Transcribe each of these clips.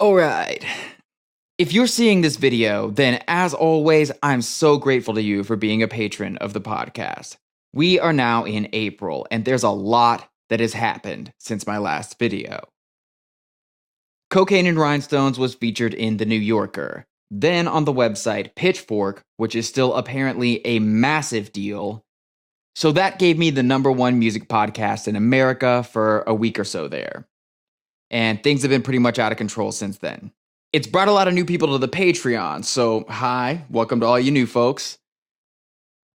All right. If you're seeing this video, then as always, I'm so grateful to you for being a patron of the podcast. We are now in April, and there's a lot that has happened since my last video. Cocaine and Rhinestones was featured in The New Yorker, then on the website Pitchfork, which is still apparently a massive deal. So that gave me the #1 music podcast in America for a week or so there. And things have been pretty much out of control since then. It's brought a lot of new people to the Patreon, so hi, welcome to all you new folks.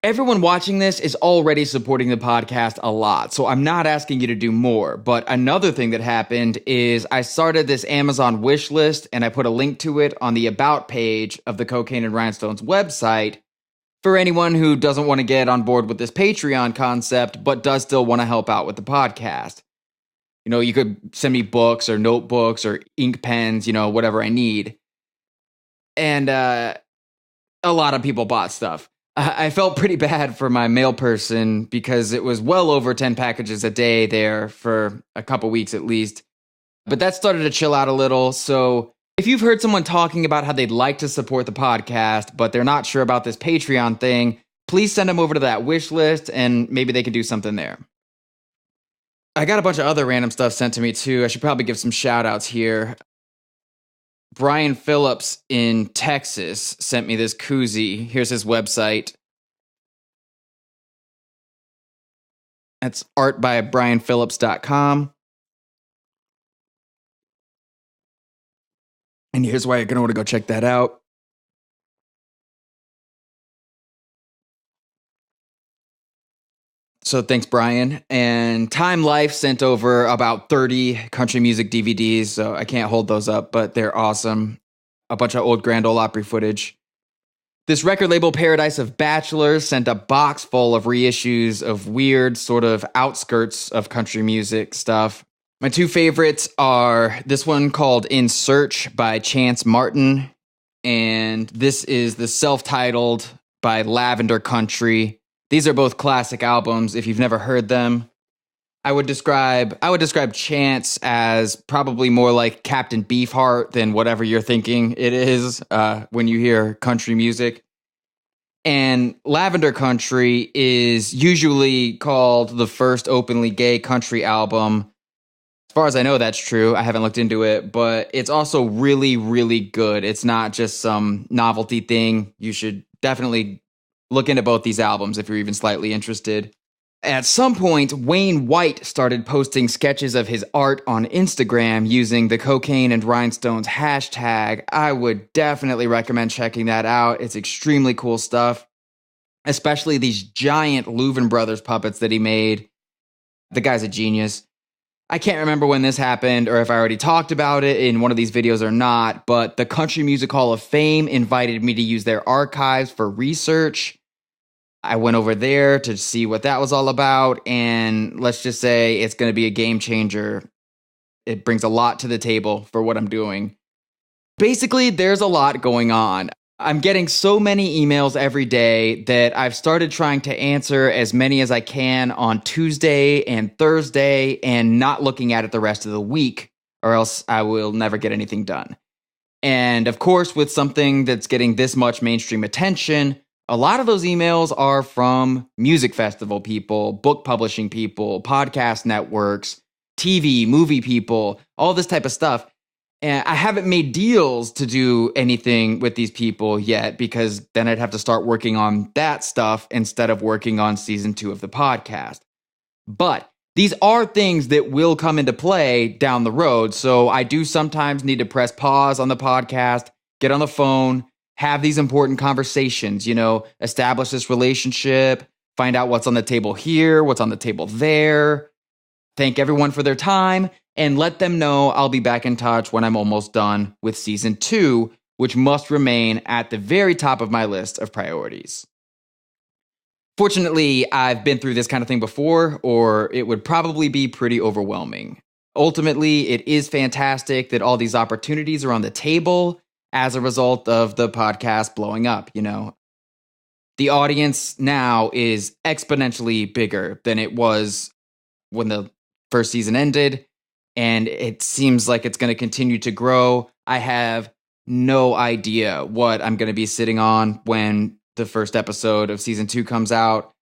Everyone watching this is already supporting the podcast a lot, so I'm not asking you to do more. But another thing that happened is I started this Amazon wish list, and I put a link to it on the About page of the Cocaine and Rhinestones website for anyone who doesn't want to get on board with this Patreon concept, but does still want to help out with the podcast. You know, you could send me books or notebooks or ink pens, whatever I need. And a lot of people bought stuff. I felt pretty bad for my mail person because it was well over 10 packages a day there for a couple weeks at least. But that started to chill out a little. So if you've heard someone talking about how they'd like to support the podcast, but they're not sure about this Patreon thing, please send them over to that wish list and maybe they can do something there. I got a bunch of other random stuff sent to me too. I should probably give some shout outs here. Brian Phillips in Texas sent me this koozie. Here's his website. That's artbybrianphillips.com. And here's why you're going to want to go check that out. So thanks, Brian. And Time Life sent over about 30 country music DVDs, so I can't hold those up, but they're awesome. A bunch of old Grand Ole Opry footage. This record label, Paradise of Bachelors, sent a box full of reissues of weird sort of outskirts of country music stuff. My two favorites are this one called In Search by Chance Martin, and this is the self-titled by Lavender Country. These are both classic albums if you've never heard them. I would describe Chance as probably more like Captain Beefheart than whatever you're thinking it is when you hear country music. And Lavender Country is usually called the first openly gay country album. As far as I know, that's true. I haven't looked into it, but it's also really, really good. It's not just some novelty thing. You should definitely look into both these albums if you're even slightly interested. At some point, Wayne White started posting sketches of his art on Instagram using the Cocaine and Rhinestones hashtag. I would definitely recommend checking that out. It's extremely cool stuff, especially these giant Louvin Brothers puppets that he made. The guy's a genius. I can't remember when this happened or if I already talked about it in one of these videos or not, but the Country Music Hall of Fame invited me to use their archives for research. I went over there to see what that was all about, and let's just say it's going to be a game changer. It brings a lot to the table for what I'm doing. Basically, there's a lot going on. I'm getting so many emails every day that I've started trying to answer as many as I can on Tuesday and Thursday and not looking at it the rest of the week, or else I will never get anything done. And of course, with something that's getting this much mainstream attention, a lot of those emails are from music festival people, book publishing people, podcast networks, TV, movie people, all this type of stuff. And I haven't made deals to do anything with these people yet because then I'd have to start working on that stuff instead of working on season 2 of the podcast. But these are things that will come into play down the road. So I do sometimes need to press pause on the podcast, get on the phone, have these important conversations, establish this relationship, find out what's on the table here, what's on the table there, thank everyone for their time, and let them know I'll be back in touch when I'm almost done with season 2, which must remain at the very top of my list of priorities. Fortunately, I've been through this kind of thing before, or it would probably be pretty overwhelming. Ultimately, it is fantastic that all these opportunities are on the table as a result of the podcast blowing up, The audience now is exponentially bigger than it was when the first season ended, and it seems like it's going to continue to grow. I have no idea what I'm going to be sitting on when the first episode of season 2 comes out.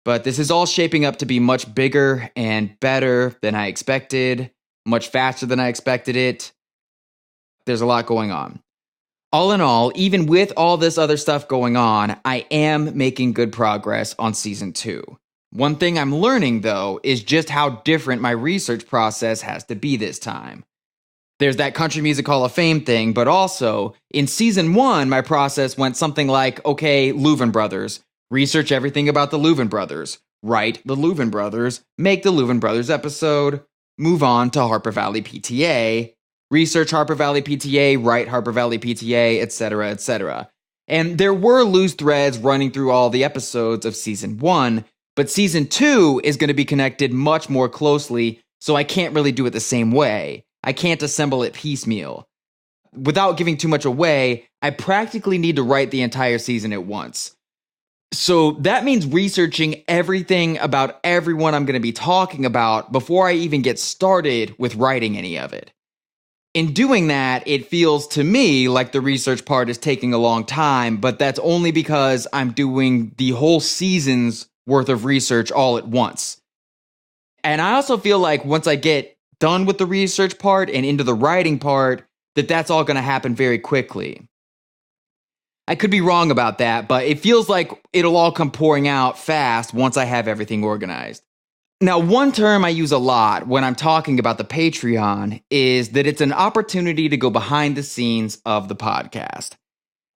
But this is all shaping up to be much bigger and better than I expected, much faster than I expected it. There's a lot going on. All in all, even with all this other stuff going on, I am making good progress on season 2. One thing I'm learning, though, is just how different my research process has to be this time. There's that Country Music Hall of Fame thing, but also, in season 1, my process went something like, okay, Louvin Brothers, research everything about the Louvin Brothers, write the Louvin Brothers, make the Louvin Brothers episode, move on to Harper Valley PTA, research Harper Valley PTA, write Harper Valley PTA, etc., etc. And there were loose threads running through all the episodes of season 1, but season 2 is going to be connected much more closely, so I can't really do it the same way. I can't assemble it piecemeal. Without giving too much away, I practically need to write the entire season at once. So that means researching everything about everyone I'm going to be talking about before I even get started with writing any of it. In doing that, it feels to me like the research part is taking a long time, but that's only because I'm doing the whole season's worth of research all at once. And I also feel like once I get done with the research part and into the writing part, that's all going to happen very quickly. I could be wrong about that, but it feels like it'll all come pouring out fast once I have everything organized. Now, one term I use a lot when I'm talking about the Patreon is that it's an opportunity to go behind the scenes of the podcast.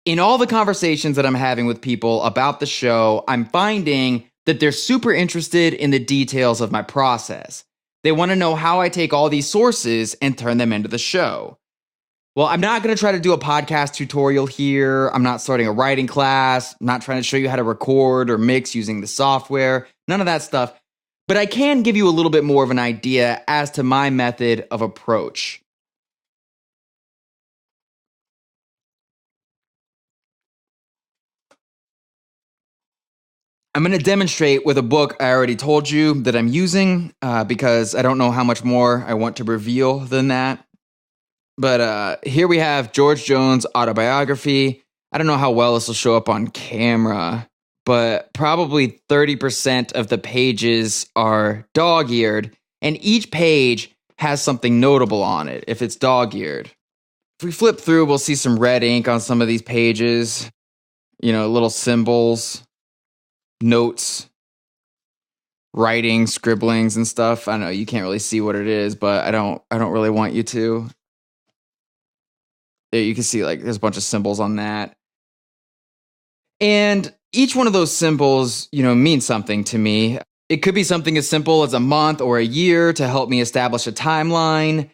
In all the conversations that I'm having with people about the show, I'm finding that they're super interested in the details of my process. They want to know how I take all these sources and turn them into the show. Well, I'm not going to try to do a podcast tutorial here. I'm not starting a writing class. I'm not trying to show you how to record or mix using the software. None of that stuff. But I can give you a little bit more of an idea as to my method of approach. I'm going to demonstrate with a book I already told you that I'm using because I don't know how much more I want to reveal than that. But here we have George Jones' autobiography. I don't know how well this will show up on camera, but probably 30% of the pages are dog-eared, and each page has something notable on it if it's dog-eared. If we flip through, we'll see some red ink on some of these pages. You know, little symbols, notes, writing, scribblings, and stuff. I know you can't really see what it is, but I don't really want you to. You can see like there's a bunch of symbols on that. And each one of those symbols, means something to me. It could be something as simple as a month or a year to help me establish a timeline.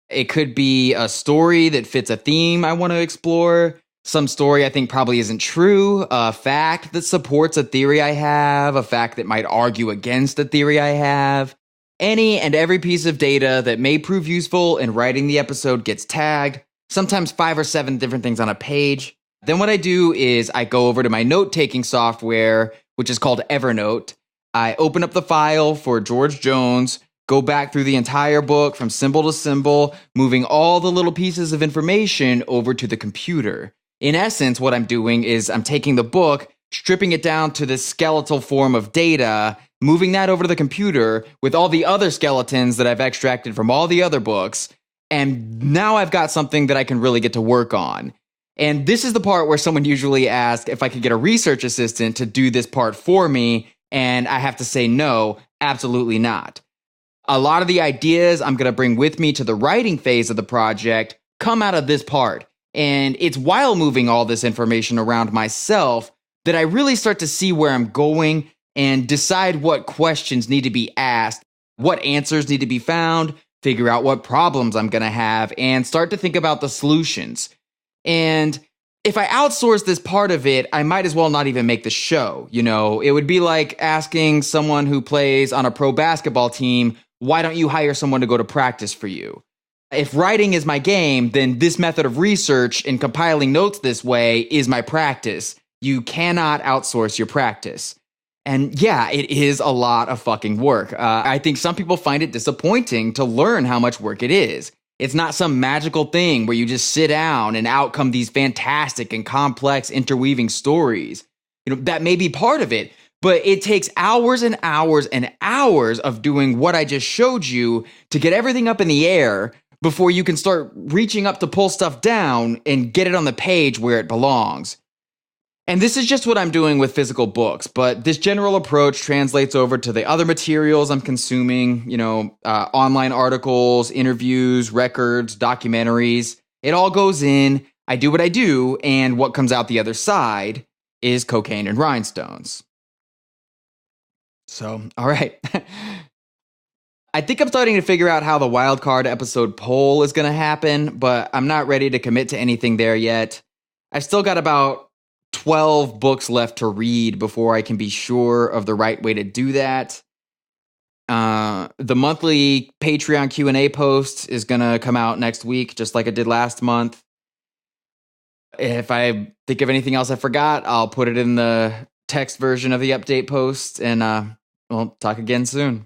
It could be a story that fits a theme I want to explore. Some story I think probably isn't true. A fact that supports a theory I have. A fact that might argue against a theory I have. Any and every piece of data that may prove useful in writing the episode gets tagged. Sometimes 5 or 7 different things on a page. Then what I do is I go over to my note-taking software, which is called Evernote. I open up the file for George Jones, go back through the entire book from symbol to symbol, moving all the little pieces of information over to the computer. In essence, what I'm doing is I'm taking the book, stripping it down to this skeletal form of data, moving that over to the computer with all the other skeletons that I've extracted from all the other books, and now I've got something that I can really get to work on. And this is the part where someone usually asks if I could get a research assistant to do this part for me, and I have to say no, absolutely not. A lot of the ideas I'm going to bring with me to the writing phase of the project come out of this part, and it's while moving all this information around myself that I really start to see where I'm going and decide what questions need to be asked, what answers need to be found, figure out what problems I'm going to have, and start to think about the solutions. And if I outsource this part of it, I might as well not even make the show. It would be like asking someone who plays on a pro basketball team, why don't you hire someone to go to practice for you? If writing is my game, then this method of research and compiling notes this way is my practice. You cannot outsource your practice. And yeah, it is a lot of fucking work. I think some people find it disappointing to learn how much work it is. It's not some magical thing where you just sit down and out come these fantastic and complex interweaving stories. That may be part of it, but it takes hours and hours and hours of doing what I just showed you to get everything up in the air before you can start reaching up to pull stuff down and get it on the page where it belongs. And this is just what I'm doing with physical books, but this general approach translates over to the other materials I'm consuming, online articles, interviews, records, documentaries. It all goes in, I do what I do, and what comes out the other side is cocaine and rhinestones. So, all right. I think I'm starting to figure out how the wildcard episode poll is going to happen, but I'm not ready to commit to anything there yet. I've still got about 12 books left to read before I can be sure of the right way to do that. The monthly Patreon Q&A post is going to come out next week, just like I did last month. If I think of anything else I forgot, I'll put it in the text version of the update post, and we'll talk again soon.